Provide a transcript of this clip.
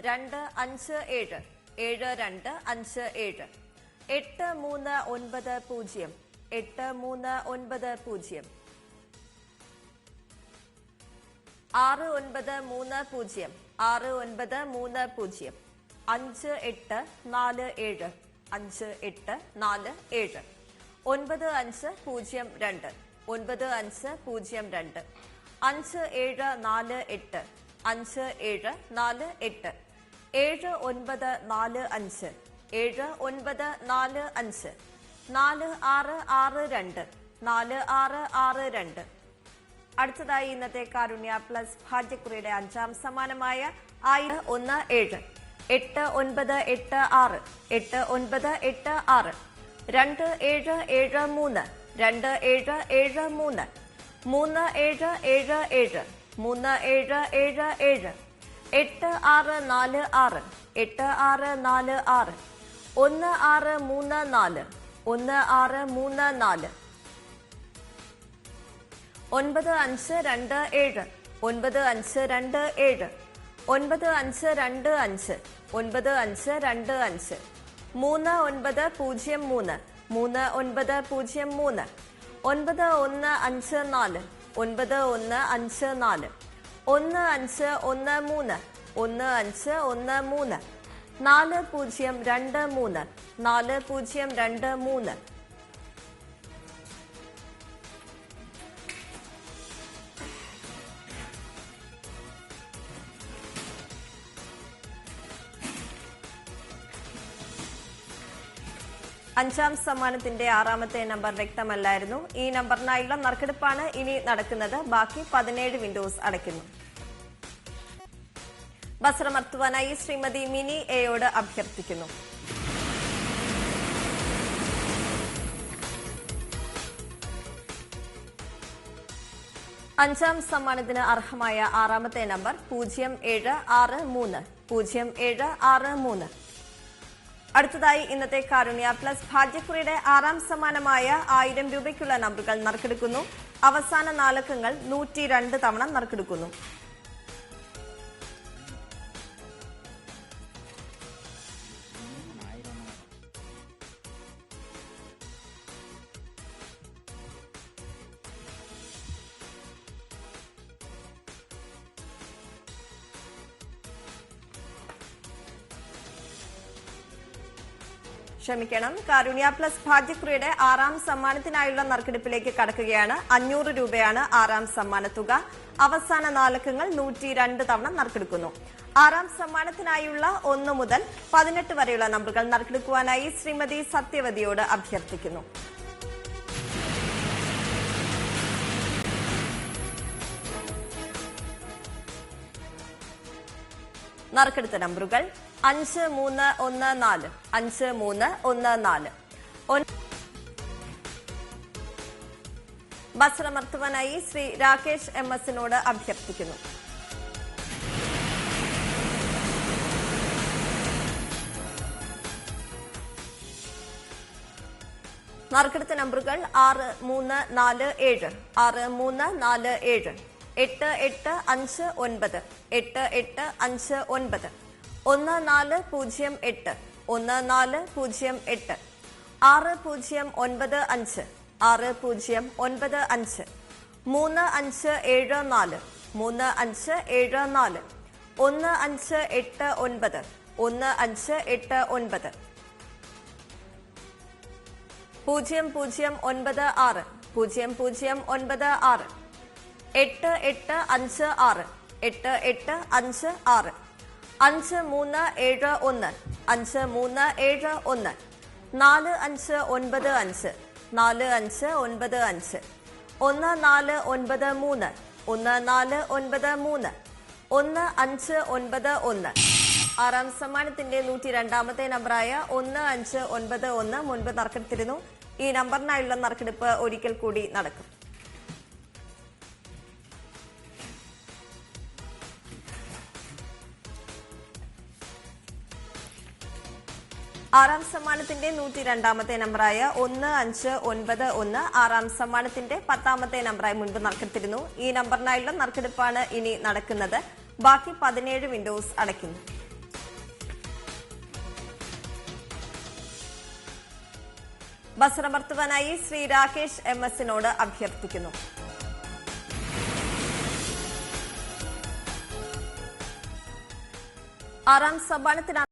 257 7257 8390 8390 6930 6930 5847 5847 9502 9502 5748 5748 7945 7945 4662 4662 അടുത്തതായി ഇന്നത്തെ കാരുണ്യ പ്ലസ് ഭാഗ്യക്കുറിയുടെ അഞ്ചാം സമ്മാനമായ 1017 8986 8986 2773 2773 3777 3777 8646 8646 1634 1634 9527 9527 9525 9525 3903 3903 9154 9154 1513 1513 4023 4023 അഞ്ചാം സമ്മാനത്തിന്റെ ആറാമത്തെ നമ്പർ വ്യക്തമല്ലായിരുന്നു. ഈ നമ്പറിനായുള്ള നറുക്കെടുപ്പാണ് ഇനി നടക്കുന്നത്. ബാക്കി 17 വിൻഡോസ് അടയ്ക്കുന്നു. ബസറമർത്തുവാനായി ശ്രീമതി മിനി എയോട് അഭ്യർത്ഥിക്കുന്നു. അഞ്ചാം സമ്മാനത്തിന് അർഹമായ ആറാമത്തെ നമ്പർ 0763 0763. അടുത്തതായി ഇന്നത്തെ കാരുണ്യ പ്ലസ് ഭാഗ്യക്കുറിയുടെ ആറാം സമ്മാനമായ 1000 രൂപയ്ക്കുള്ള നമ്പറുകൾ നറുക്കെടുക്കുന്നു. അവസാന നാലക്കങ്ങൾ 102 തവണ നറുക്കെടുക്കുന്നു. ക്ഷമിക്കണം. കാരുണ്യ പ്ലസ് ഭാഗ്യക്കുറിയുടെ ആറാം സമ്മാനത്തിനായുള്ള നറുക്കെടുപ്പിലേക്ക് കടക്കുകയാണ്. 500 രൂപയാണ് ആറാം സമ്മാനത്തുക. അവസാന നാലക്കങ്ങൾ 102 തവണ നറുക്കെടുക്കുന്നു. ആറാം സമ്മാനത്തിനായുള്ള 1 മുതൽ 18 വരെയുള്ള നമ്പറുകൾ നറുക്കെടുക്കുവാനായി ശ്രീമതി സത്യവതിയോട് അഭ്യർത്ഥിക്കുന്നു. നറുക്കെടുത്ത നമ്പറുകൾ 5314 5314. ബസറമർത്തുവാനായി ശ്രീ രാകേഷ് MS-നോട് അഭ്യർത്ഥിക്കുന്നു. നറുക്കെടുത്ത നമ്പറുകൾ 6347 6347 8859 8859 1408 1408 6095 6095 3574 3574 1589 1589 0096 0096 8856 8856 5371 5371 4595 4595 1493 1493 1591. ആറാം സമ്മാനത്തിന്റെ 102ാമത്തെ നമ്പറായ 1591 മുൻപ് നറുക്കെടുത്തിരുന്നു. ഈ നമ്പറിനായുള്ള നറുക്കെടുപ്പ് ഒരിക്കൽ കൂടി നടക്കും. ആറാം സമ്മാനത്തിന്റെ 102ാമത്തെ നമ്പറായ 1591 ആറാം സമ്മാനത്തിന്റെ 10ാമത്തെ നമ്പറായി മുൻപ് നറുക്കെടുത്തിരുന്നു. ഈ നമ്പറിനായുള്ള നറുക്കെടുപ്പാണ് ഇനി നടക്കുന്നത്. ബാക്കി 17 വിൻഡോസ് അടയ്ക്കുന്നു. ബസറമർത്തുവാനായി ശ്രീ രാകേഷ് MS അഭ്യർത്ഥിക്കുന്നു. ആറാം സമ്മാനത്തിനാണ്